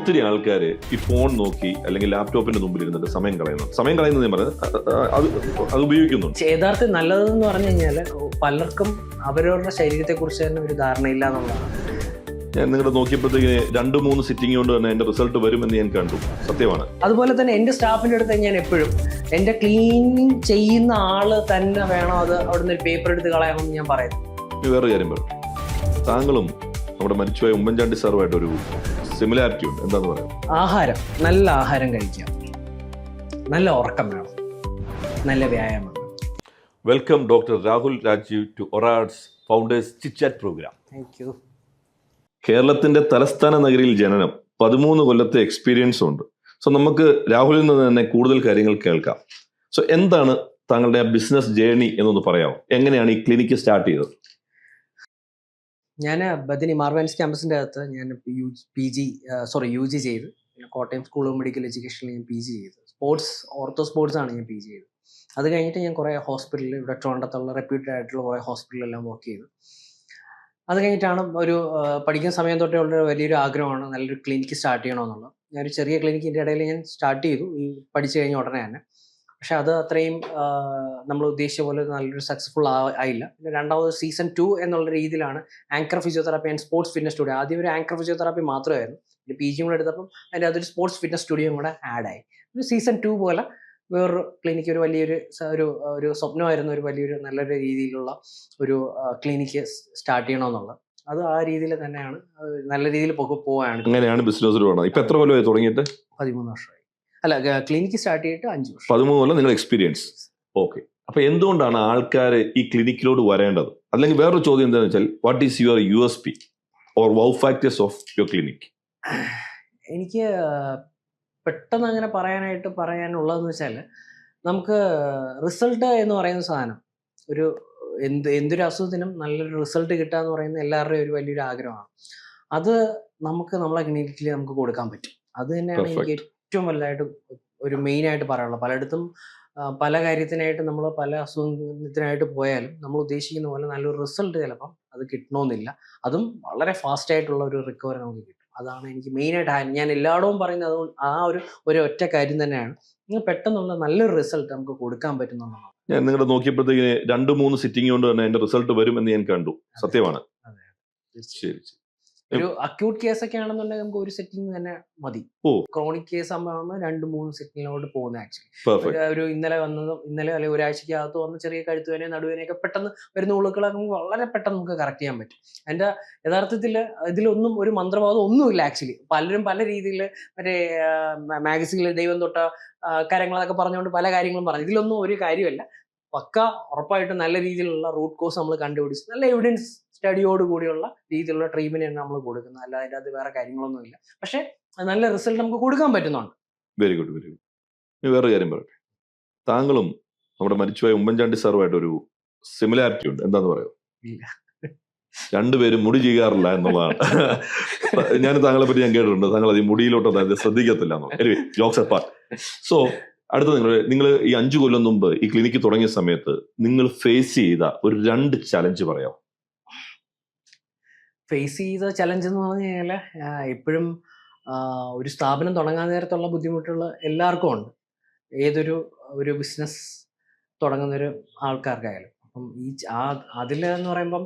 ഒത്തിരി ആൾക്കാർ ഈ ഫോൺ നോക്കി അല്ലെങ്കിൽ ലാപ്ടോപ്പിന്റെ മുമ്പിൽ ഇരുന്നിട്ട് സമയം കളയുന്നത് ഞാൻ പറയുന്നത് അത് ഉപയോഗിക്കുന്നുണ്ട്. യഥാർത്ഥം നല്ലതെന്ന് പറഞ്ഞു കഴിഞ്ഞാൽ പലർക്കും അവരവരുടെ ശരീരത്തെക്കുറിച്ച് തന്നെ ഒരു ധാരണയില്ല എന്നുള്ളതാണ്. ഞാൻ നിങ്ങളുടെ നോക്കിയപ്പോഴത്തേക്ക് 2-3 സിറ്റിംഗ് കൊണ്ട് തന്നെ എന്റെ റിസൾട്ട് വരുമെന്ന് ഞാൻ കണ്ടു. സത്യമാണ്. അതുപോലെ തന്നെ എൻ്റെ സ്റ്റാഫിൻ്റെ അടുത്ത് ഞാൻ എപ്പോഴും എൻ്റെ ക്ലീനിങ് ചെയ്യുന്ന ആള് തന്നെ വേണം അത് അവിടുന്ന് ഒരു പേപ്പർ എടുത്ത് കളയാമെന്ന് ഞാൻ പറയുന്നു. വേറൊരു കാര്യം പറയും, താങ്കളും നമ്മുടെ മരിച്ചുപോയ ഉമ്മൻചാണ്ടി സാറുമായിട്ട് ഒരു സിമിലാരിറ്റി ഉണ്ട്. എന്താന്ന് പറയാം? ആഹാരം, നല്ല ആഹാരം കഴിക്കാം, നല്ല ഉറക്കം വേണം, നല്ല വ്യായാമം. Welcome doctor Rahul Rajeev to Orads founders chit chat programme. Thank you. കേരളത്തിന്റെ തലസ്ഥാന നഗരിയിൽ ജനനം, 13 കൊല്ലത്തെ എക്സ്പീരിയൻസ് ഉണ്ട്. സോ നമുക്ക് രാഹുലിൽ നിന്ന് തന്നെ കൂടുതൽ കാര്യങ്ങൾ കേൾക്കാം. സോ എന്താണ് താങ്കളുടെ ബിസിനസ് ജേർണി എന്നൊന്ന് പറയാമോ? എങ്ങനെയാണ് ഈ ക്ലിനിക്ക് സ്റ്റാർട്ട് ചെയ്തത്? ഞാൻ ബദിനി മാർവാൻസ് ക്യാമ്പസിൻ്റെ അകത്ത് ഞാൻ യു ജി ചെയ്ത്, പിന്നെ കോട്ടയം സ്കൂൾ ഓഫ് മെഡിക്കൽ എഡ്യൂക്കേഷനിൽ ഞാൻ PG ചെയ്തു. ഓർത്തോ സ്പോർട്സ് ആണ് ഞാൻ PG ചെയ്തത്. അത് കഴിഞ്ഞിട്ട് ഞാൻ കുറേ ഹോസ്പിറ്റലിൽ, ഇവിടെ ട്രിവാൻഡ്രത്തുള്ള റെപ്യൂട്ടഡ് ആയിട്ടുള്ള കുറേ ഹോസ്പിറ്റലിലെല്ലാം വർക്ക് ചെയ്തു. അത് കഴിഞ്ഞിട്ടാണ് പഠിക്കുന്ന സമയം തൊട്ടേ ഉള്ള വലിയൊരു ആഗ്രഹമാണ് നല്ലൊരു ക്ലിനിക്ക് സ്റ്റാർട്ട് ചെയ്യണമെന്നുള്ളത്. ഞാനൊരു ചെറിയ ക്ലിനിക്കിൻ്റെ ഇടയിൽ ഞാൻ സ്റ്റാർട്ട് ചെയ്തു ഈ പഠിച്ചു കഴിഞ്ഞ ഉടനെ തന്നെ. പക്ഷെ അത് അത്രയും നമ്മൾ ഉദ്ദേശിച്ച പോലെ നല്ലൊരു സക്സസ്ഫുൾ ആയില്ല. പിന്നെ രണ്ടാമത് സീസൺ 2 എന്നുള്ള രീതിയിലാണ് anchor physiotherapy and sports fitness studio. ആദ്യം ഒരു ആങ്കർ ഫിസിയോതെറാപ്പി മാത്രമായിരുന്നു. പിന്നെ PG കൂടെ എടുത്തപ്പം അതിൻ്റെ അതൊരു സ്പോർട്സ് ഫിറ്റ്നസ് സ്റ്റുഡിയോയും കൂടെ ആഡായി. ഒരു സീസൺ 2 പോലെ വേറൊരു ക്ലിനിക്ക്, ഒരു വലിയൊരു ഒരു സ്വപ്നമായിരുന്നു, ഒരു വലിയൊരു നല്ലൊരു രീതിയിലുള്ള ഒരു ക്ലിനിക്ക് സ്റ്റാർട്ട് ചെയ്യണമെന്നുള്ളത്. അത് ആ രീതിയിൽ തന്നെയാണ്, നല്ല രീതിയിൽ പോവുകയാണ്. അങ്ങനെയാണ് ബിസിനസ്. ഇപ്പൊ എത്ര കൊല്ലമായി തുടങ്ങിയിട്ട്? 13 വർഷമായി. അല്ല, ക്ലിനിക്ക് സ്റ്റാർട്ട് ചെയ്തിട്ട് 5 വർഷം. 13 കൊല്ലം നിങ്ങൾ എക്സ്പീരിയൻസ്. ഓക്കെ. അപ്പൊ എന്തുകൊണ്ടാണ് ആൾക്കാർ ഈ ക്ലിനിക്കിലോട് വരേണ്ടത്? അല്ലെങ്കിൽ വേറൊരു ചോദ്യം എന്താണെന്ന് വെച്ചാൽ, what is your USP or wow factors of your clinic? എനിക്ക് പെട്ടെന്ന് അങ്ങനെ പറയാനുള്ളതെന്ന് വെച്ചാൽ, നമുക്ക് റിസൾട്ട് എന്ന് പറയുന്ന സാധനം, എന്തൊരു അസുഖത്തിനും നല്ലൊരു റിസൾട്ട് കിട്ടുക എന്ന് പറയുന്നത് എല്ലാവരുടെയും ഒരു വലിയൊരു ആഗ്രഹമാണ്. അത് നമുക്ക് നമ്മളെ ക്ലിനിക്കിൽ നമുക്ക് കൊടുക്കാൻ പറ്റും. അത് തന്നെയാണ് എനിക്ക് ഏറ്റവും വലുതായിട്ട് ഒരു മെയിനായിട്ട് പറയാനുള്ളത്. പലയിടത്തും പല കാര്യത്തിനായിട്ട് നമ്മൾ പല അസുഖത്തിനായിട്ട് പോയാലും നമ്മൾ ഉദ്ദേശിക്കുന്ന പോലെ നല്ലൊരു റിസൾട്ട് ചിലപ്പം അത് കിട്ടണമെന്നില്ല. അതും വളരെ ഫാസ്റ്റായിട്ടുള്ള ഒരു റിക്കവറി നമുക്ക് കിട്ടും. അതാണ് എനിക്ക് മെയിനായിട്ട് ഞാൻ എല്ലായിടവും പറയുന്നത്. അതുകൊണ്ട് ആ ഒരു ഒറ്റ കാര്യം തന്നെയാണ്, പെട്ടെന്നുള്ള നല്ലൊരു റിസൾട്ട് നമുക്ക് കൊടുക്കാൻ പറ്റുന്നതാണ്. ഞാൻ നിങ്ങളുടെ നോക്കിയപ്പോഴത്തേക്ക് 2-3 സിറ്റിംഗ് കൊണ്ട് തന്നെ എന്റെ റിസൾട്ട് വരുമെന്ന് ഞാൻ കണ്ടു. സത്യമാണ്. ശരി. ഒരു അക്യൂട്ട് കേസൊക്കെ ആണെന്നുണ്ടെങ്കിൽ നമുക്ക് ഒരു സെറ്റിംഗ് തന്നെ മതി. ക്രോണിക് കേസ് ആകുമ്പോൾ 2-3 സെറ്റിങ്ങിലോട്ട് പോകുന്നത്. ആക്ച്വലി ഒരു ഇന്നലെ അല്ലെങ്കിൽ ഒരാഴ്ചക്കകത്ത് വന്ന ചെറിയ കഴുത്തുവേനയും നടുവേനയൊക്കെ പെട്ടെന്ന് വരുന്ന ഉളുക്കളൊക്കെ നമുക്ക് വളരെ പെട്ടെന്ന് നമുക്ക് കറക്റ്റ് ചെയ്യാൻ പറ്റും. അതിന്റെ യഥാർത്ഥത്തിൽ ഇതിലൊന്നും ഒരു മന്ത്രവാദം ഒന്നുമില്ല. ആക്ച്വലി പലരും പല രീതിയിൽ മറ്റേ മാഗസിനിൽ ദൈവം തൊട്ട കാര്യങ്ങളൊക്കെ പറഞ്ഞുകൊണ്ട് പല കാര്യങ്ങളും പറഞ്ഞു. ഇതിലൊന്നും ഒരു കാര്യമല്ല. പക്ക ഉറപ്പായിട്ടും നല്ല രീതിയിലുള്ള റൂട്ട് കോസ് നമ്മൾ കണ്ടുപിടിച്ച് നല്ല എവിഡൻസ് സ്റ്റഡിയോട് കൂടിയുള്ള രീതിയിലുള്ള ട്രീറ്റ്മെന്റ് നമ്മൾ കൊടുക്കുന്നത്. അല്ല, അതിൻ്റെ അത് വേറെ കാര്യങ്ങളൊന്നുമില്ല. പക്ഷെ നല്ല റിസൾട്ട് നമുക്ക് കൊടുക്കാൻ പറ്റുന്നുണ്ട്. Very good. വേറൊരു കാര്യം പറയട്ടെ, താങ്കളും നമ്മുടെ മരിച്ചുപോയ ഉമ്മൻചാണ്ടി സാറുമായിട്ട് ഒരു സിമിലാരിറ്റി ഉണ്ട്. എന്താന്ന് പറയോ? രണ്ടുപേരും മുടി ചെയ്യാറില്ല എന്നുള്ളതാണ്. ഞാൻ താങ്കളെ പറ്റി ഞാൻ കേട്ടിട്ടുണ്ട്, താങ്കൾ അത് മുടിയിലോട്ട് ശ്രദ്ധിക്കത്തില്ല എന്നോ. Jokes apart. സോ അടുത്ത നിങ്ങൾ ഈ 5 കൊല്ലം മുമ്പ് ഈ ക്ലിനിക്ക് തുടങ്ങിയ സമയത്ത് നിങ്ങൾ ഫേസ് ചെയ്ത ഒരു 2 ചലഞ്ച് പറയാമോ? ഫേസ് ചെയ്ത ചലഞ്ച് എന്ന് പറഞ്ഞു കഴിഞ്ഞാൽ, എപ്പോഴും ഒരു സ്ഥാപനം തുടങ്ങാൻ നേരത്തുള്ള ബുദ്ധിമുട്ടുകൾ എല്ലാവർക്കും ഉണ്ട്, ഒരു ബിസിനസ് തുടങ്ങുന്നൊരു ആൾക്കാർക്കായാലും. അപ്പം അതിലെന്ന് പറയുമ്പം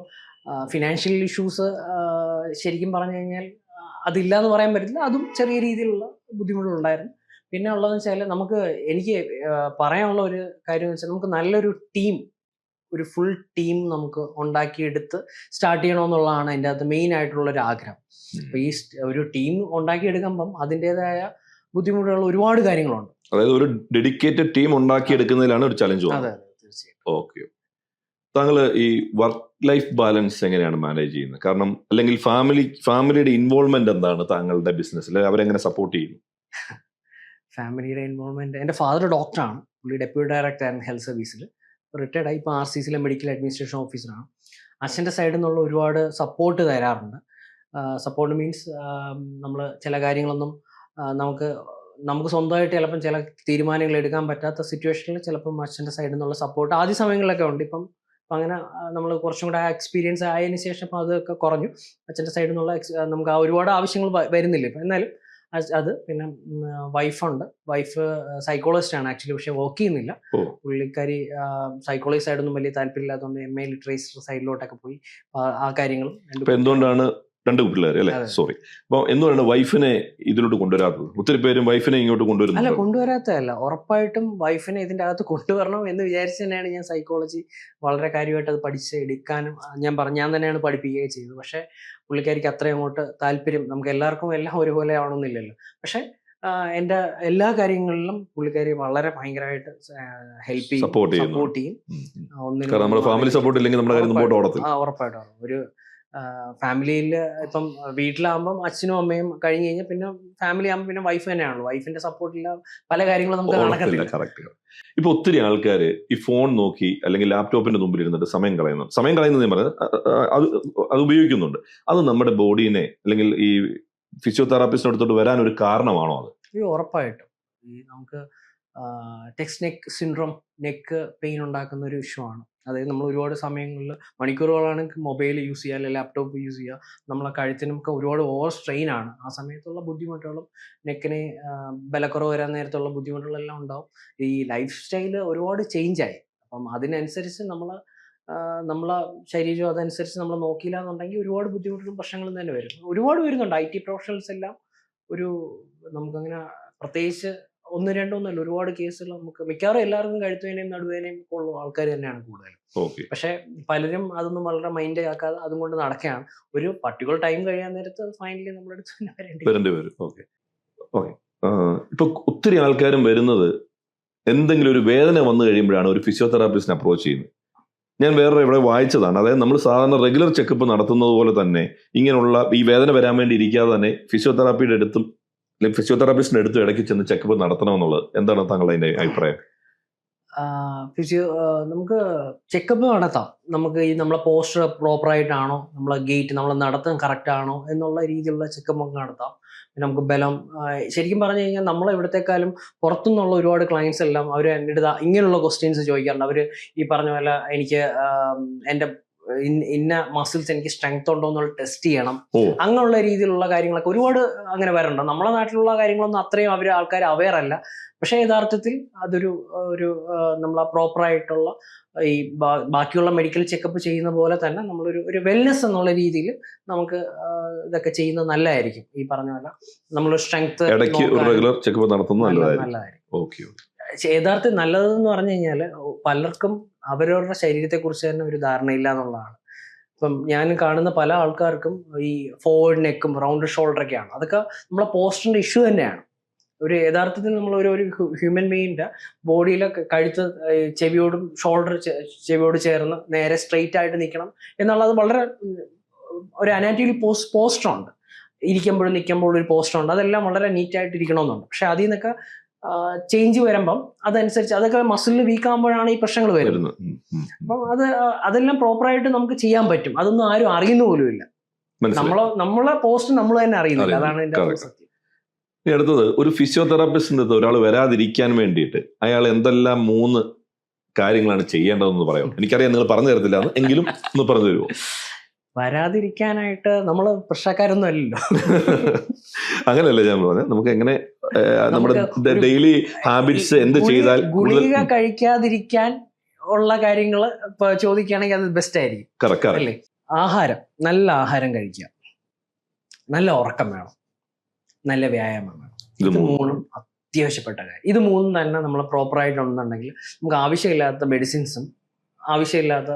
ഫിനാൻഷ്യൽ ഇഷ്യൂസ് ശരിക്കും പറഞ്ഞു കഴിഞ്ഞാൽ അതില്ല എന്ന് പറയാൻ പറ്റില്ല. അതും ചെറിയ രീതിയിലുള്ള ബുദ്ധിമുട്ടുകളുണ്ടായിരുന്നു. പിന്നെ ഉള്ളതെന്ന് വെച്ചാൽ, എനിക്ക് പറയാനുള്ള ഒരു കാര്യം എന്ന് വെച്ചാൽ, നമുക്ക് നല്ലൊരു ടീം, ഒരു ഫുൾ ടീം നമുക്ക് ഉണ്ടാക്കിയെടുത്ത് സ്റ്റാർട്ട് ചെയ്യണമെന്നുള്ളതാണ് എൻ്റെ അത് മെയിൻ ആയിട്ടുള്ള ഒരു ആഗ്രഹം. അപ്പോൾ ഈ ഒരു ടീം ഉണ്ടാക്കിയെടുക്കുമ്പം അതിൻ്റെതായ ബുദ്ധിമുട്ടുകൾ ഒരുപാട് കാര്യങ്ങളുണ്ട്. അതായത് ഒരു ഡെഡിക്കേറ്റഡ് ടീം ഉണ്ടാക്കിയെടുക്കുന്നതിലാണ് ഒരു ചലഞ്ച്. അതെ, തീർച്ചയായും. ഓക്കെ. താങ്കൾ ഈ വർക്ക് ലൈഫ് ബാലൻസ് എങ്ങനെയാണ് മാനേജ് ചെയ്യുന്നത്? കാരണം അല്ലെങ്കിൽ ഫാമിലിയുടെ ഇൻവോൾവ്മെന്റ് എന്താണ് താങ്കളുടെ ബിസിനസ്സിൽ? അവരെങ്ങനെ സപ്പോർട്ട് ചെയ്യുന്നു? ഫാമിലിയുടെ ഇൻവോൾവ്മെന്റ്, എൻ്റെ ഫാദർ ഡോക്ടറാണ്. പുള്ളി ഡെപ്യൂട്ടി ഡയറക്ടർ ആൻഡ് ഹെൽത്ത് സർവീസിൽ റിട്ടയർഡ് ആയി. ഇപ്പോൾ RCCയിലെ മെഡിക്കൽ അഡ്മിനിസ്ട്രേഷൻ ഓഫീസറാണ്. അച്ഛൻ്റെ സൈഡിൽ നിന്നുള്ള ഒരുപാട് സപ്പോർട്ട് തരാറുണ്ട്. സപ്പോർട്ട് മീൻസ്, നമ്മൾ ചില കാര്യങ്ങളൊന്നും നമുക്ക് സ്വന്തമായിട്ട് ചിലപ്പം ചില തീരുമാനങ്ങൾ എടുക്കാൻ പറ്റാത്ത സിറ്റുവേഷനിൽ ചിലപ്പം അച്ഛൻ്റെ സൈഡിൽ നിന്നുള്ള സപ്പോർട്ട് ആദ്യ സമയങ്ങളിലൊക്കെ ഉണ്ട്. ഇപ്പം അങ്ങനെ നമ്മൾ കുറച്ചും കൂടെ എക്സ്പീരിയൻസ് ആയതിനു ശേഷം അതൊക്കെ കുറഞ്ഞു. അച്ഛൻ്റെ സൈഡിൽ നിന്നുള്ള നമുക്ക് ഒരുപാട് ആവശ്യങ്ങൾ വരുന്നില്ല ഇപ്പം. എന്നാലും അത് പിന്നെ വൈഫുണ്ട്. വൈഫ് സൈക്കോളജിസ്റ്റ് ആണ് ആക്ച്വലി, പക്ഷെ വർക്ക് ചെയ്യുന്നില്ല. ഓ. പുള്ളിക്കാരി സൈക്കോളജി സൈഡൊന്നും വലിയ താല്പര്യമില്ലാത്തതുകൊണ്ട് MA ലിറ്ററേച്ചർ സൈഡിലോട്ടൊക്കെ പോയി ആ കാര്യങ്ങളും. അപ്പൊ എന്തുകൊണ്ടാണ് 2 പിള്ളേർ അല്ലെ? സോറി. അപ്പൊ എന്തുകൊണ്ടാണ് വൈഫിനെ ഇതിലോട്ട് കൊണ്ടുവരാത്തത്? ഒത്തിരി പേരും വൈഫിനെ ഇങ്ങോട്ട് അല്ല, കൊണ്ടുവരുന്നു. കൊണ്ടുവരാത്തതല്ല, ഉറപ്പായിട്ടും വൈഫിനെ ഇതിൻ്റെ അകത്ത് കൊണ്ടുവരണം എന്ന് വിചാരിച്ച് തന്നെയാണ് ഞാൻ സൈക്കോളജി വളരെ കാര്യമായിട്ട് അത് പഠിച്ച് എടുക്കാനും ഞാൻ തന്നെയാണ് പഠിപ്പിക്കുകയും ചെയ്തത്. പക്ഷേ പുള്ളിക്കാരിക്ക് അത്രയും അങ്ങോട്ട് താല്പര്യം, നമുക്ക് എല്ലാവർക്കും എല്ലാം ഒരുപോലെ ആവണമെന്നില്ലല്ലോ. പക്ഷേ എൻ്റെ എല്ലാ കാര്യങ്ങളിലും പുള്ളിക്കാരി വളരെ ഭയങ്കരമായിട്ട് ഹെൽപ്പ് ചെയ്യും, സപ്പോർട്ട് ചെയ്യും. കാരണം നമ്മുടെ ഫാമിലി സപ്പോർട്ട് ഇല്ലെങ്കിൽ നമ്മുടെ കാര്യം മുമ്പോട്ട് ഓടത്തില്ല. ഉറപ്പായിട്ടും ഒരു ഫാമിലിയിൽ ഇപ്പം വീട്ടിലാകുമ്പം അച്ഛനും അമ്മയും കഴിഞ്ഞ് കഴിഞ്ഞാൽ പിന്നെ ഫാമിലി ആകുമ്പോൾ പിന്നെ വൈഫ് തന്നെയാണല്ലോ. വൈഫിന്റെ സപ്പോർട്ടില്ല പല കാര്യങ്ങളും നമുക്ക് നടക്കത്തില്ല. കറക്റ്റ്. ഇപ്പൊ ഒത്തിരി ആൾക്കാർ ഈ ഫോൺ നോക്കി അല്ലെങ്കിൽ ലാപ്ടോപ്പിന്റെ മുമ്പിൽ ഇരുന്നിട്ട് സമയം കളയുന്നത് ഞാൻ പറഞ്ഞത് അത് ഉപയോഗിക്കുന്നുണ്ട്. അത് നമ്മുടെ ബോഡീനെ അല്ലെങ്കിൽ ഈ ഫിസിയോതെറാപ്പിസ്റ്റിന് അടുത്തോട്ട് വരാൻ ഒരു കാരണമാണോ അത്? ഉറപ്പായിട്ടും ഈ നമുക്ക് text neck syndrome, neck pain ഉണ്ടാക്കുന്ന ഒരു ഇഷ്യൂ ആണ്. അതായത് നമ്മൾ ഒരുപാട് സമയങ്ങളിൽ മണിക്കൂറുകളാണ് മൊബൈൽ യൂസ് ചെയ്യുക അല്ലെങ്കിൽ ലാപ്ടോപ്പ് യൂസ് ചെയ്യുക, നമ്മളെ കഴുത്തിനൊക്കെ ഒരുപാട് ഓവർ സ്ട്രെയിൻ ആണ്. ആ സമയത്തുള്ള ബുദ്ധിമുട്ടുകളും നെക്കിന് ബലക്കുറവ് വരാൻ നേരത്തുള്ള ബുദ്ധിമുട്ടുകളെല്ലാം ഉണ്ടാവും. ഈ ലൈഫ് സ്റ്റൈല് ഒരുപാട് ചേഞ്ചായി. അപ്പം അതിനനുസരിച്ച് നമ്മളെ ശരീരം അതനുസരിച്ച് നമ്മൾ നോക്കിയില്ല എന്നുണ്ടെങ്കിൽ ഒരുപാട് ബുദ്ധിമുട്ടും പ്രശ്നങ്ങളും തന്നെ വരും. ഒരുപാട് വരുന്നുണ്ട്. IT പ്രൊഫഷണൽസ് എല്ലാം നമുക്കങ്ങനെ പ്രത്യേകിച്ച് 1-2 ഒരുപാട് കേസുകൾ നമുക്ക് മിക്കവാറും എല്ലാവർക്കും കഴുത്തുവേനയും നടുവേനയും ഉള്ള ആൾക്കാർ തന്നെയാണ് കൂടുതലും. പക്ഷെ പലരും അതൊന്നും വളരെ മൈൻഡ് ആക്കാതെ അതും കൊണ്ട് നടക്കുകയാണ്. ഒരു പർട്ടിക്കുലർ ടൈം കഴിയാൻ നേരത്ത് ഫൈനലി നമ്മുടെ അടുത്ത് വരേണ്ടി വരും. ഇപ്പൊ ഒത്തിരി ആൾക്കാരും വരുന്നത് എന്തെങ്കിലും ഒരു വേദന വന്നു കഴിയുമ്പോഴാണ് ഒരു ഫിസിയോതെറാപ്പിസ്റ്റിനെ അപ്രോച്ച് ചെയ്യുന്നത്. ഞാൻ വേറെ ഇവിടെ വായിച്ചതാണ്. അതായത് നമ്മൾ സാധാരണ റെഗുലർ ചെക്കപ്പ് നടത്തുന്നത് പോലെ തന്നെ ഇങ്ങനെയുള്ള ഈ വേദന വരാൻ വേണ്ടി ഇരിക്കാതെ തന്നെ ഫിസിയോതെറാപ്പിയുടെ അടുത്തും അല്ലെങ്കിൽ ഫിസിയോതെറാപ്പിസ്റ്റിന്റെ അടുത്തും ഇടയ്ക്ക് ചെന്ന് ചെക്കപ്പ് നടത്തണമെന്നുള്ളത് എന്താണ് താങ്കളുടെ അതിന്റെ അഭിപ്രായം? നമുക്ക് ചെക്കപ്പ് നടത്താം. നമുക്ക് ഈ നമ്മളെ പോസ്റ്റർ പ്രോപ്പർ ആയിട്ടാണോ, നമ്മളെ ഗേറ്റ്, നമ്മളെ നടത്തം കറക്റ്റ് ആണോ എന്നുള്ള രീതിയിലുള്ള ചെക്കപ്പ് നമുക്ക് നടത്താം. പിന്നെ നമുക്ക് ബലം, ശരിക്കും പറഞ്ഞു കഴിഞ്ഞാൽ നമ്മളെ ഇവിടത്തെക്കാളും പുറത്തുനിന്നുള്ള ഒരുപാട് ക്ലയൻസ് എല്ലാം അവർ എൻ്റെ അടുത്ത് ഇങ്ങനെയുള്ള ക്വസ്റ്റ്യൻസ് ചോദിക്കാറുണ്ട്. അവർ ഈ പറഞ്ഞ പോലെ എനിക്ക് എൻ്റെ ഇന്ന മസിൽസ് എനിക്ക് സ്ട്രെങ്ത് ഉണ്ടോ എന്നുള്ള ടെസ്റ്റ് ചെയ്യണം, അങ്ങനെയുള്ള രീതിയിലുള്ള കാര്യങ്ങളൊക്കെ ഒരുപാട് അങ്ങനെ വരണ്ട. നമ്മളെ നാട്ടിലുള്ള കാര്യങ്ങളൊന്നും അത്രയും ആൾക്കാർ അവെയർ അല്ല. പക്ഷേ യഥാർത്ഥത്തിൽ അതൊരു നമ്മളെ പ്രോപ്പറായിട്ടുള്ള ഈ ബാക്കിയുള്ള മെഡിക്കൽ ചെക്കപ്പ് ചെയ്യുന്ന പോലെ തന്നെ നമ്മളൊരു വെൽനെസ് എന്നുള്ള രീതിയിൽ നമുക്ക് ഇതൊക്കെ ചെയ്യുന്നത് നല്ലതായിരിക്കും. ഈ പറഞ്ഞ പോലെ നമ്മൾ സ്ട്രെങ്ത് റെഗുലർ ചെക്കപ്പ് നടത്തുന്നത് നല്ലതായിരിക്കും. യഥാർത്ഥത്തിൽ നല്ലതെന്ന് പറഞ്ഞു കഴിഞ്ഞാൽ പലർക്കും അവരവരുടെ ശരീരത്തെക്കുറിച്ച് തന്നെ ഒരു ധാരണയില്ല എന്നുള്ളതാണ്. ഇപ്പം ഞാൻ കാണുന്ന പല ആൾക്കാർക്കും ഈ ഫോർവേഡ് നെക്കും റൗണ്ട് ഷോൾഡറൊക്കെയാണ്. അതൊക്കെ നമ്മളെ പോസ്റ്ററിന്റെ ഇഷ്യൂ തന്നെയാണ്. യഥാർത്ഥത്തിൽ നമ്മൾ ഒരു ഹ്യൂമൻ ബീയിന്റെ ബോഡിയിലെ കഴുത്ത് ചെവിയോടും ചെവിയോട് ചേർന്ന് നേരെ സ്ട്രെയിറ്റ് ആയിട്ട് നിൽക്കണം എന്നുള്ളത് വളരെ ഒരു അനാറ്റോമി പോസ്റ്റർ ഉണ്ട്. ഇരിക്കുമ്പോഴും നിൽക്കുമ്പോഴും ഒരു പോസ്റ്റർ ഉണ്ട്. അതെല്ലാം വളരെ നീറ്റായിട്ട് ഇരിക്കണമെന്നുണ്ട്. പക്ഷെ അതിൽ നിന്നൊക്കെ ചേഞ്ച് വരുമ്പം അതനുസരിച്ച് അതൊക്കെ മസിലിന് വീക്ക് ആകുമ്പോഴാണ് ഈ പ്രശ്നങ്ങൾ വരുന്നത്. അപ്പം അതെല്ലാം പ്രോപ്പറായിട്ട് നമുക്ക് ചെയ്യാൻ പറ്റും. അതൊന്നും ആരും അറിയുന്ന പോലും ഇല്ല. നമ്മളെ പോസ്റ്റ് നമ്മൾ തന്നെ അറിയുന്നില്ല. അതാണ് എന്റെ സത്യം. അടുത്തത്, ഒരു ഫിസിയോതെറാപ്പിസ്റ്റിന്റെ അടുത്ത് ഒരാൾ വരാതിരിക്കാൻ വേണ്ടിയിട്ട് അയാൾ എന്തെല്ലാം 3 കാര്യങ്ങളാണ് ചെയ്യേണ്ടതെന്ന് പറയാം. എനിക്കറിയാം നിങ്ങൾ പറഞ്ഞു തരത്തില്ല, എങ്കിലും ഒന്ന് പറഞ്ഞു തരുമോ? വരാതിരിക്കാനായിട്ട് നമ്മള് പ്രശ്നക്കാരൊന്നും അല്ലല്ലോ. അങ്ങനെയല്ല ഞാൻ പറഞ്ഞത്. നമുക്ക് എങ്ങനെ നമ്മുടെ ഡെയിലി ഹാബിറ്റ്സ് എന്ത് ചെയ്താൽ ഗുളിക കഴിക്കാതിരിക്കാൻ ഉള്ള കാര്യങ്ങൾ ചോദിക്കുകയാണെങ്കിൽ അത് ബെസ്റ്റ് ആയിരിക്കും അല്ലേ? ആഹാരം, നല്ല ആഹാരം കഴിക്കുക, നല്ല ഉറക്കം വേണം, നല്ല വ്യായാമം വേണം. ഇത് 3 അത്യാവശ്യപ്പെട്ട കാര്യം. ഇത് 3 തന്നെ നമ്മൾ പ്രോപ്പറായിട്ട് ഉണ്ടെന്നുണ്ടെങ്കിൽ നമുക്ക് ആവശ്യമില്ലാത്ത മെഡിസിൻസും ആവശ്യമില്ലാത്ത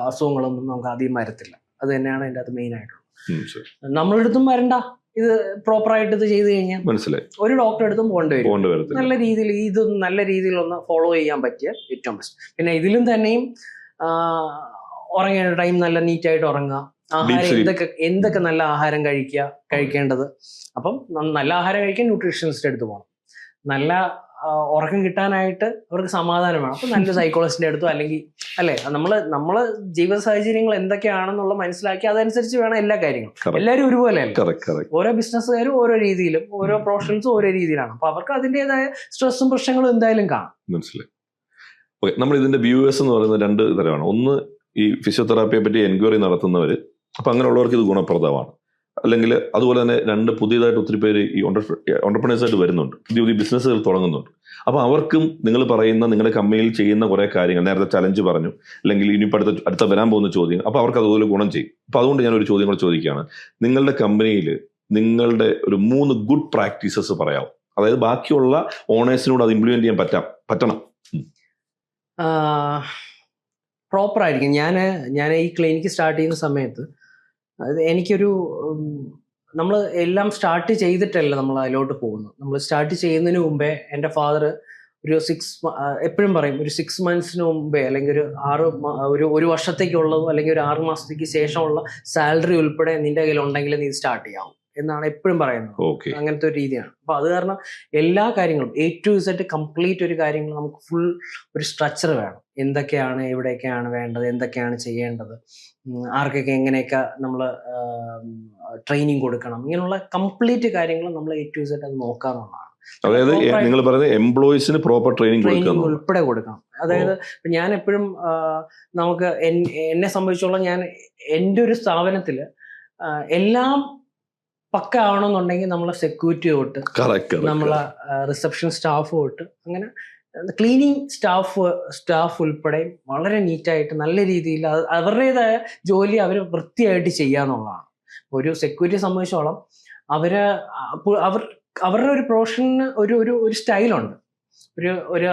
അസുഖങ്ങളൊന്നും നമുക്ക് അധികം വരത്തില്ല. അത് തന്നെയാണ് അതിൻ്റെ അകത്ത് മെയിൻ ആയിട്ടുള്ളത്. നമ്മളെടുത്തും വരണ്ട, ഇത് പ്രോപ്പറായിട്ട് ഇത് ചെയ്ത് കഴിഞ്ഞാൽ മനസ്സിലായി ഒരു ഡോക്ടറെ അടുത്തും പോകേണ്ടി വരും. നല്ല രീതിയിൽ ഇത് നല്ല രീതിയിലൊന്ന് ഫോളോ ചെയ്യാൻ പറ്റിയ ഏറ്റവും ബെസ്റ്റ്. പിന്നെ ഇതിലും തന്നെയും ഉറങ്ങേണ്ട ടൈം നല്ല നീറ്റായിട്ട് ഉറങ്ങുക, ആഹാരം എന്തൊക്കെ നല്ല ആഹാരം കഴിക്കേണ്ടത്. അപ്പം നല്ല ആഹാരം കഴിക്കാൻ ന്യൂട്രീഷനിസ്റ്റിന്റെ അടുത്ത് പോകണം. നല്ല ഉറക്കം കിട്ടാനായിട്ട് അവർക്ക് സമാധാനം വേണം. അപ്പൊ നല്ല സൈക്കോളജിസ്റ്റിന്റെ അടുത്തോ അല്ലെങ്കിൽ അല്ലെ നമ്മള് ജീവിത സാഹചര്യങ്ങൾ എന്തൊക്കെയാണെന്നുള്ള മനസ്സിലാക്കി അതനുസരിച്ച് വേണം എല്ലാ കാര്യങ്ങളും. എല്ലാവരും ഒരുപോലെ അല്ല. ഓരോ ബിസിനസ്സുകാരും ഓരോ രീതിയിലും ഓരോ പ്രൊഫഷണൽസും ഓരോ രീതിയിലാണ്. അപ്പൊ അവർക്ക് അതിൻ്റെതായ സ്ട്രെസ്സും പ്രശ്നങ്ങളും എന്തായാലും കാണും. മനസ്സിലായി. ഓക്കെ, നമ്മൾ ഇതിന്റെ വ്യൂവേഴ്സ് എന്ന് പറയുന്നത് 2 തരമാണ്. ഒന്ന് ഈ ഫിസിയോതെറാപ്പിയെ പറ്റി എൻക്വയറി നടത്തുന്നവർ. അപ്പൊ അങ്ങനെയുള്ളവർക്ക് ഇത് ഗുണപ്രദമാണ്. അല്ലെങ്കിൽ അതുപോലെ തന്നെ രണ്ട് പുതിയതായിട്ട് ഒത്തിരി പേര് ഈ ഓണ്ടർപ്രണേഴ്സ് ആയിട്ട് വരുന്നുണ്ട്, പുതിയ പുതിയ ബിസിനസ്സുകൾ തുടങ്ങുന്നുണ്ട്. അപ്പോൾ അവർക്കും നിങ്ങൾ പറയുന്ന നിങ്ങളുടെ കമ്പനിയിൽ ചെയ്യുന്ന കുറേ കാര്യങ്ങൾ, നേരത്തെ ചലഞ്ച് പറഞ്ഞു, അല്ലെങ്കിൽ ഇനിയിപ്പോൾ അടുത്ത വരാൻ പോകുന്ന ചോദ്യം, അപ്പോൾ അവർക്ക് അതുപോലെ ഗുണം ചെയ്യും. അപ്പോൾ അതുകൊണ്ട് ഞാനൊരു ചോദ്യം കൂടെ ചോദിക്കുകയാണ്. നിങ്ങളുടെ കമ്പനിയിൽ നിങ്ങളുടെ ഒരു 3 ഗുഡ് പ്രാക്ടീസസ് പറയാം, അതായത് ബാക്കിയുള്ള ഓണേഴ്സിനോട് അത് ഇംപ്ലിമെന്റ് ചെയ്യാൻ പറ്റണം. പ്രോപ്പർ ആയിരിക്കും. ഞാൻ ഈ ക്ലിനിക്ക് സ്റ്റാർട്ട് ചെയ്യുന്ന സമയത്ത് അത് എനിക്കൊരു നമ്മൾ എല്ലാം സ്റ്റാർട്ട് ചെയ്തിട്ടല്ല നമ്മൾ അതിലോട്ട് പോകുന്നത്. നമ്മൾ സ്റ്റാർട്ട് ചെയ്യുന്നതിന് മുമ്പേ എൻ്റെ ഫാദർ ഒരു എപ്പോഴും പറയും, ഒരു 6 മന്ത്സിന് മുമ്പേ അല്ലെങ്കിൽ ഒരു വർഷത്തേക്കുള്ളതോ അല്ലെങ്കിൽ ഒരു 6 മാസത്തേക്ക് ശേഷമുള്ള സാലറി ഉൾപ്പെടെ നിന്റെ കയ്യിൽ ഉണ്ടെങ്കിൽ നീ സ്റ്റാർട്ട് ചെയ്യാവും എന്നാണ് എപ്പോഴും പറയുന്നത്. അങ്ങനത്തെ ഒരു രീതിയാണ്. അപ്പൊ അത് കാരണം എല്ലാ കാര്യങ്ങളും A to Z കംപ്ലീറ്റ് ഒരു കാര്യങ്ങൾ നമുക്ക് ഫുൾ ഒരു സ്ട്രക്ചർ വേണം. എന്തൊക്കെയാണ്, എവിടെയൊക്കെയാണ് വേണ്ടത്, എന്തൊക്കെയാണ് ചെയ്യേണ്ടത്, ആർക്കൊക്കെ എങ്ങനെയൊക്കെ നമ്മൾ ട്രെയിനിങ് കൊടുക്കണം, ഇങ്ങനെയുള്ള കംപ്ലീറ്റ് കാര്യങ്ങൾ നമ്മൾ A to Z അത് നോക്കാന്നുള്ളതാണ്. അതായത് നിങ്ങൾ പറയുന്നത് എംപ്ലോയീസിന് പ്രോപ്പർ ട്രെയിനിങ് ഉൾപ്പെടെ കൊടുക്കണം. അതായത് ഞാൻ എപ്പോഴും നമുക്ക് എന്നെ സംബന്ധിച്ചോളം ഞാൻ എൻ്റെ ഒരു സ്ഥാപനത്തില് എല്ലാം പക്ക ആവണമെന്നുണ്ടെങ്കിൽ നമ്മളെ സെക്യൂരിറ്റി തൊട്ട് നമ്മളെ റിസപ്ഷൻ സ്റ്റാഫ് തൊട്ട് അങ്ങനെ ക്ലീനിങ് സ്റ്റാഫ് ഉൾപ്പെടെ വളരെ നീറ്റായിട്ട് നല്ല രീതിയിൽ അവരുടേതായ ജോലി അവർ വൃത്തിയായിട്ട് ചെയ്യാന്നുള്ളതാണ്. ഒരു സെക്യൂരിറ്റിയെ സംബന്ധിച്ചോളം അവരുടെ ഒരു പ്രൊഫഷന് ഒരു സ്റ്റൈലുണ്ട്. ഒരു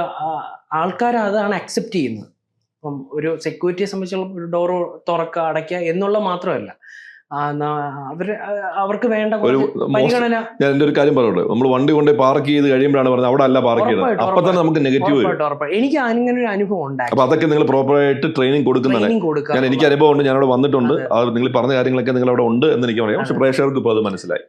ആൾക്കാർ അതാണ് അക്സെപ്റ്റ് ചെയ്യുന്നത്. അപ്പം ഒരു സെക്യൂരിറ്റിയെ സംബന്ധിച്ചോളം ഒരു ഡോർ തുറക്കുക അടയ്ക്കുക എന്നുള്ള മാത്രമല്ല, അവർക്ക് വേണ്ട പരിഗണന. ഞാൻ എൻ്റെ ഒരു കാര്യം പറയട്ടെ, നമ്മൾ വണ്ടി കൊണ്ട് പാർക്ക് ചെയ്ത് കഴിയുമ്പോഴാണ് പറഞ്ഞത് അവിടെ അല്ല പാർക്ക് ചെയ്തത്, അപ്പൊ തന്നെ നമുക്ക് നെഗറ്റീവ്. എനിക്ക് അങ്ങനെ ഒരു അനുഭവം ഉണ്ടായി. അപ്പൊ അതൊക്കെ നിങ്ങൾ പ്രോപ്പറായിട്ട് ട്രെയിനിങ് കൊടുക്കുന്നില്ല. ഞാൻ എനിക്ക് അനുഭവം ഉണ്ട്, ഞാൻ അവിടെ വന്നിട്ടുണ്ട്, നിങ്ങൾ പറഞ്ഞ കാര്യങ്ങളൊക്കെ നിങ്ങൾ അവിടെ ഉണ്ട് എന്ന് എനിക്ക് പറയാം. പക്ഷെ പ്രേക്ഷകർക്ക് ഇപ്പൊ അത് മനസ്സിലായി.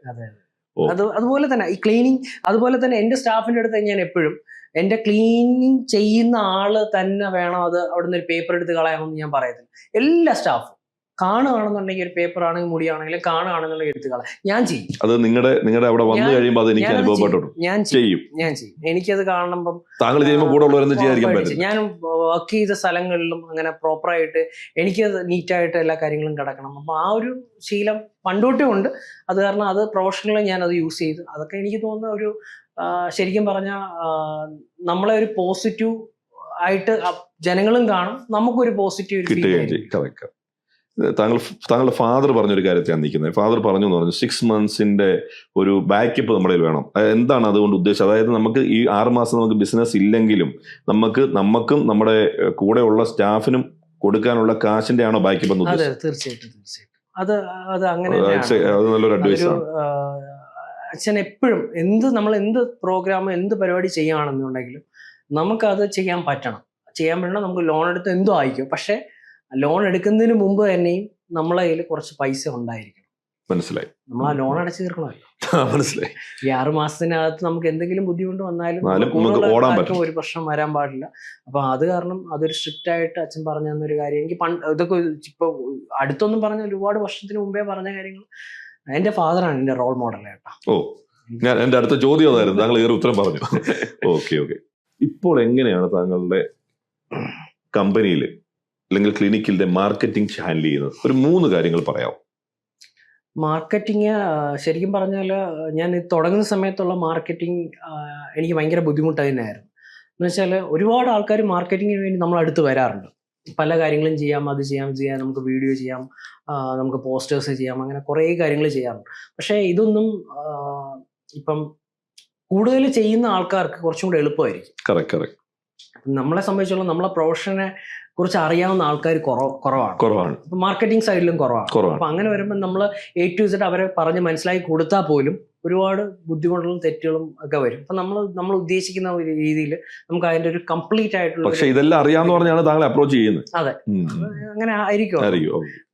അതുപോലെ തന്നെ ഈ ക്ലീനിങ്, അതുപോലെ തന്നെ എന്റെ സ്റ്റാഫിന്റെ അടുത്ത് ഞാൻ എപ്പോഴും എന്റെ ക്ലീനിങ് ചെയ്യുന്ന ആള് തന്നെ വേണം അത് അവിടുന്ന് ഒരു പേപ്പർ എടുത്ത് കളയാമെന്ന് ഞാൻ പറയത്തില്ല. എല്ലാ സ്റ്റാഫും കാണുകയാണെന്നുണ്ടെങ്കിൽ, ഒരു പേപ്പർ ആണെങ്കിൽ മുടിയാണെങ്കിലും കാണുകയാണെന്നുണ്ടെങ്കിൽ എടുത്ത് കളയാം. ഞാൻ ചെയ്യും. അത് നിങ്ങളുടെ അവിടെ വന്നു കഴിയുമ്പോൾ അത് എനിക്ക് അനുഭവപ്പെട്ടു. ഞാൻ ചെയ്യും. എനിക്കത് കാണുമ്പം താങ്കൾ ചെയ്യുമ്പോൾ കൂടെ ഉള്ളവരെന്ന് ചെയ്യാതിരിക്കാൻ പറ്റില്ല. ഞാൻ വർക്ക് ചെയ്ത സ്ഥലങ്ങളിലും അങ്ങനെ പ്രോപ്പറായിട്ട് എനിക്കത് നീറ്റായിട്ട് എല്ലാ കാര്യങ്ങളും കിടക്കണം. അപ്പൊ ആ ഒരു ശീലം പണ്ടോട്ടേ ഉണ്ട്. അത് കാരണം അത് പ്രൊഫഷണലി ഞാൻ അത് യൂസ് ചെയ്ത്, അതൊക്കെ എനിക്ക് തോന്നുന്ന ഒരു ശരിക്കും പറഞ്ഞാൽ നമ്മളെ ഒരു പോസിറ്റീവ് ആയിട്ട് ജനങ്ങളും കാണും, നമുക്കൊരു പോസിറ്റീവ് കിട്ടുകയും ചെയ്യും. താങ്കളുടെ ഫാദർ പറഞ്ഞൊരു കാര്യത്തെ ഞാൻ നിൽക്കുന്നത്. ഫാദർ പറഞ്ഞു 6 മന്ത്സിന്റെ ഒരു ബാക്കപ്പ് നമ്മുടെ വേണം. എന്താണ് അതുകൊണ്ട് ഉദ്ദേശം? അതായത് നമുക്ക് ഈ 6 മാസം നമുക്ക് ബിസിനസ് ഇല്ലെങ്കിലും നമുക്കും നമ്മുടെ കൂടെ ഉള്ള സ്റ്റാഫിനും കൊടുക്കാനുള്ള കാശിന്റെ ആണോ ബാക്കപ്പ് എന്ന് ഉദ്ദേശിച്ചത്? തീർച്ചയായിട്ടും അത് അങ്ങനെ അത് നല്ലൊരു അഡ്വൈസ് ആണ്. അച്ഛൻ എപ്പോഴും നമ്മൾ എന്ത് പ്രോഗ്രാം എന്ത് പരിപാടി ചെയ്യുകയാണെന്നുണ്ടെങ്കിലും നമുക്കത് ചെയ്യാൻ പറ്റണം. നമുക്ക് ലോൺ എടുത്ത് എന്തോ ആയിരിക്കും. പക്ഷെ ലോൺ എടുക്കുന്നതിന് മുമ്പ് തന്നെയും നമ്മളെ കയ്യിൽ കുറച്ച് പൈസ ഉണ്ടായിരിക്കണം. മനസ്സിലായി. നമ്മൾ ആ ലോൺ അടച്ചു തീർക്കണമല്ലോ. മനസ്സിലായി. ഈ 6 മാസത്തിനകത്ത് നമുക്ക് എന്തെങ്കിലും ബുദ്ധിമുട്ട് വന്നാലും ഒരു പ്രശ്നം വരാൻ പാടില്ല. അപ്പൊ അത് കാരണം അതൊരു സ്ട്രിക്റ്റ് ആയിട്ട് അച്ഛൻ പറഞ്ഞു തന്നൊരു കാര്യം. എനിക്ക് ഇതൊക്കെ ഇപ്പൊ അടുത്തൊന്നും പറഞ്ഞ ഒരുപാട് വർഷത്തിന് മുമ്പേ പറഞ്ഞ കാര്യങ്ങൾ. എന്റെ ഫാദറാണ് എന്റെ റോൾ മോഡൽ കേട്ടോ. ഞാൻ എന്റെ അടുത്ത ചോദ്യം അതായിരുന്നു, താങ്കൾ ഏറെ ഉത്തരം പറഞ്ഞു. ഓക്കെ. ഇപ്പോൾ എങ്ങനെയാണ് താങ്കളുടെ കമ്പനിയിൽ അല്ലെങ്കിൽ ക്ലിനിക്കിന്റെ മാർക്കറ്റിംഗ് ഹാൻഡിൽ ചെയ്യുന്നത്? ഒരു 3 കാര്യങ്ങൾ പറയാം. മാർക്കറ്റിംഗ് ശരിക്കും പറഞ്ഞാൽ ഞാൻ തുടങ്ങുന്ന സമയത്തുള്ള മാർക്കറ്റിംഗ് എനിക്ക് ഭയങ്കര ബുദ്ധിമുട്ട് തന്നെയായിരുന്നു. എന്ന് വെച്ചാൽ ഒരുപാട് ആൾക്കാർ മാർക്കറ്റിങ്ങിന് വേണ്ടി നമ്മൾ അടുത്ത് വരാറുണ്ട്. പല കാര്യങ്ങളും ചെയ്യാം, അത് ചെയ്യാം, നമുക്ക് വീഡിയോ ചെയ്യാം, നമുക്ക് പോസ്റ്റേഴ്സ് ചെയ്യാം, അങ്ങനെ കുറേ കാര്യങ്ങൾ ചെയ്യാറുണ്ട്. പക്ഷേ ഇതൊന്നും ഇപ്പം കൂടുതൽ ചെയ്യുന്ന ആൾക്കാർക്ക് കുറച്ചും കൂടെ എളുപ്പമായിരിക്കും. കറക്റ്റ്. നമ്മളെ സംബന്ധിച്ചോളം നമ്മളെ പ്രൊഫഷനെ കുറിച്ച് അറിയാവുന്ന ആൾക്കാർ കുറവാണ്. മാർക്കറ്റിംഗ് സൈഡിലും കുറവാണ്. അപ്പൊ അങ്ങനെ വരുമ്പോൾ നമ്മൾ A to Z അവരെ പറഞ്ഞ് മനസ്സിലാക്കി കൊടുത്താൽ പോലും ഒരുപാട് ബുദ്ധിമുട്ടുകളും തെറ്റുകളും ഒക്കെ വരും. അപ്പൊ നമ്മൾ ഉദ്ദേശിക്കുന്ന ഒരു രീതിയിൽ നമുക്ക് അതിന്റെ ഒരു കംപ്ലീറ്റ് ആയിട്ടുള്ള, പക്ഷെ ഇതെല്ലാം അറിയാമെന്ന് പറഞ്ഞാണ് താങ്കൾ അപ്രോച്ച് ചെയ്യുന്നത്. അതെ, അങ്ങനെ ആയിരിക്കും.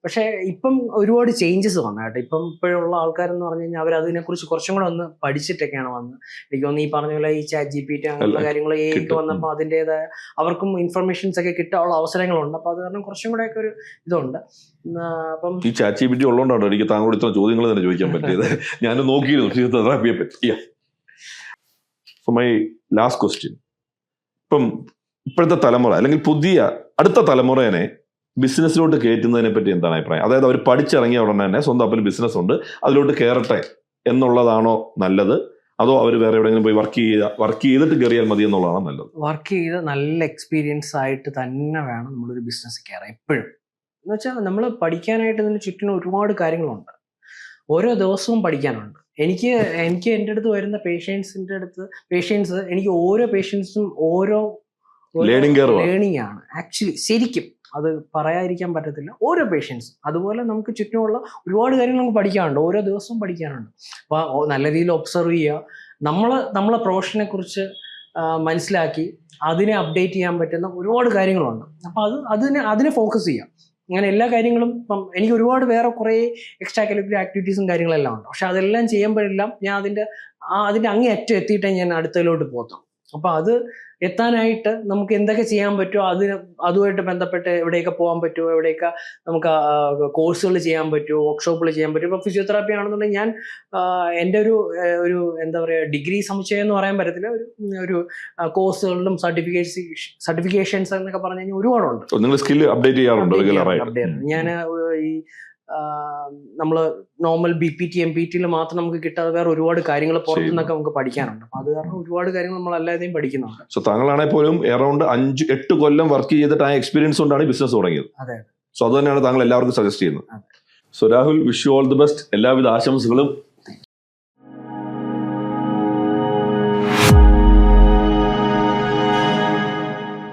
പക്ഷെ ഇപ്പം ഒരുപാട് ചേഞ്ചസ് വന്നു കേട്ടോ. ഇപ്പോഴുള്ള ആൾക്കാരെന്ന് പറഞ്ഞു കഴിഞ്ഞാൽ അവർ അതിനെ കുറിച്ച് കുറച്ചും കൂടെ ഒന്ന് പഠിച്ചിട്ടൊക്കെയാണ് വന്നത്. എനിക്ക് തോന്നുന്നു ഈ പറഞ്ഞ പോലെ ഈ ChatGPT അങ്ങനെയുള്ള കാര്യങ്ങൾ വന്നപ്പോൾ അതിൻ്റെതായ അവർക്കും ഇൻഫർമേഷൻസ് ഒക്കെ കിട്ടാനുള്ള അവസരങ്ങളുണ്ട്. അപ്പൊ അത് കാരണം കുറച്ചും കൂടെ ഒക്കെ ഒരു ഇതുണ്ട്. അപ്പം ഈ ChatGPT ഉള്ളതുകൊണ്ടാണ് എനിക്ക് താങ്കളോട് ഇത്ര ചോദ്യങ്ങൾ തന്നെ ചോദിക്കാൻ പറ്റിയത്. ഞാൻ നോക്കിയിരുന്നു തെറാപ്പിയെ പറ്റി. മൈ ലാസ്റ്റ് ക്വസ്റ്റ്യൻ, ഇപ്പം ഇപ്പോഴത്തെ തലമുറ അല്ലെങ്കിൽ അടുത്ത തലമുറേനെ ബിസിനസ്സിലോട്ട് കയറ്റുന്നതിനെ പറ്റി എന്താണ് അഭിപ്രായം? അതായത് അവർ പഠിച്ചിറങ്ങിയ ഉടനെ തന്നെ സ്വന്തം അപ്പന് ബിസിനസ് ഉണ്ട്, അതിലോട്ട് കയറട്ടെ എന്നുള്ളതാണോ നല്ലത്, അതോ അവർ വേറെ എവിടെയെങ്കിലും പോയി വർക്ക് ചെയ്തിട്ട് കയറിയാൽ മതി എന്നുള്ളതാണോ നല്ലത്? വർക്ക് ചെയ്ത് നല്ല എക്സ്പീരിയൻസ് ആയിട്ട് തന്നെ വേണം നമ്മളൊരു ബിസിനസ് കയറാൻ എപ്പോഴും. എന്ന് വെച്ചാൽ നമ്മൾ പഠിക്കാനായിട്ട് ഇതിന് ചുറ്റിനും ഒരുപാട് കാര്യങ്ങളുണ്ട്, ഓരോ ദിവസവും പഠിക്കാനുണ്ട്. എനിക്ക് എൻ്റെ അടുത്ത് വരുന്ന പേഷ്യൻസ് എനിക്ക് ഓരോ പേഷ്യൻസും ഓരോ ലേണിംഗ് ആണ് ആക്ച്വലി. ശരിക്കും അത് പറയാതിരിക്കാൻ പറ്റത്തില്ല. ഓരോ പേഷ്യൻസും അതുപോലെ നമുക്ക് ചുറ്റുമുള്ള ഒരുപാട് കാര്യങ്ങൾ നമുക്ക് പഠിക്കാനുണ്ട്, ഓരോ ദിവസവും പഠിക്കാനുണ്ട്. അപ്പോൾ നല്ല രീതിയിൽ ഒബ്സർവ് ചെയ്യുക, നമ്മളെ പ്രൊഫഷനെ കുറിച്ച് മനസ്സിലാക്കി അതിനെ അപ്ഡേറ്റ് ചെയ്യാൻ പറ്റുന്ന ഒരുപാട് കാര്യങ്ങളുണ്ട്. അപ്പോൾ അതിനെ ഫോക്കസ് ചെയ്യാം. അങ്ങനെ എല്ലാ കാര്യങ്ങളും ഇപ്പം എനിക്ക് ഒരുപാട് വേറെ കുറേ എക്സ്ട്രാ കരിക്കുലർ ആക്ടിവിറ്റീസും കാര്യങ്ങളെല്ലാം ഉണ്ട്. പക്ഷെ അതെല്ലാം ചെയ്യുമ്പോഴെല്ലാം ഞാൻ അതിൻ്റെ അങ്ങേ അറ്റം എത്തിയിട്ടേ ഞാൻ അടുത്തതിലോട്ട് പോകത്തുള്ളൂ. അപ്പോൾ അത് എത്താനായിട്ട് നമുക്ക് എന്തൊക്കെ ചെയ്യാൻ പറ്റുമോ അതുമായിട്ട് ബന്ധപ്പെട്ട് എവിടെയൊക്കെ പോകാൻ പറ്റുമോ, എവിടെയൊക്കെ നമുക്ക് കോഴ്സുകൾ ചെയ്യാൻ പറ്റുമോ, വർക്ക്ഷോപ്പുകൾ ചെയ്യാൻ പറ്റുമോ. ഇപ്പോൾ ഫിസിയോതെറാപ്പി ആണെന്നുണ്ടെങ്കിൽ ഞാൻ എൻ്റെ ഒരു എന്താ പറയുക ഡിഗ്രി സമുച്ചയം എന്ന് പറയാൻ പറ്റത്തില്ല, ഒരു കോഴ്സുകളിലും സർട്ടിഫിക്കേഷൻസ് എന്നൊക്കെ പറഞ്ഞു കഴിഞ്ഞാൽ ഒരുപാടുണ്ട്. നിങ്ങൾ സ്കിൽ അപ്ഡേറ്റ് ചെയ്യാറുണ്ട്? ഞാൻ ഈ നമ്മൾ നോർമൽ BPT MPT മാത്രം നമുക്ക് കിട്ടാതെ വേറെ ഒരുപാട് കാര്യങ്ങൾ പുറത്തുനിന്നൊക്കെ നമുക്ക് പഠിക്കാനുണ്ട്. അപ്പൊ അത് കാരണം ഒരുപാട് കാര്യങ്ങൾ നമ്മൾ അല്ലാതെയും പഠിക്കുന്നുണ്ട്. സോ താങ്കളാണെങ്കിൽ പോലും അറൌണ്ട് 5-8 കൊല്ലം വർക്ക് ചെയ്തിട്ട് ആ എക്സ്പീരിയൻസ് കൊണ്ടാണ് ബിസിനസ് തുടങ്ങിയത്. അതെ. സോ അത് തന്നെയാണ് താങ്കൾ എല്ലാവർക്കും സജസ്റ്റ് ചെയ്യുന്നത്. So Rahul, wish you all the best. എല്ലാവിധ ആശംസകളും.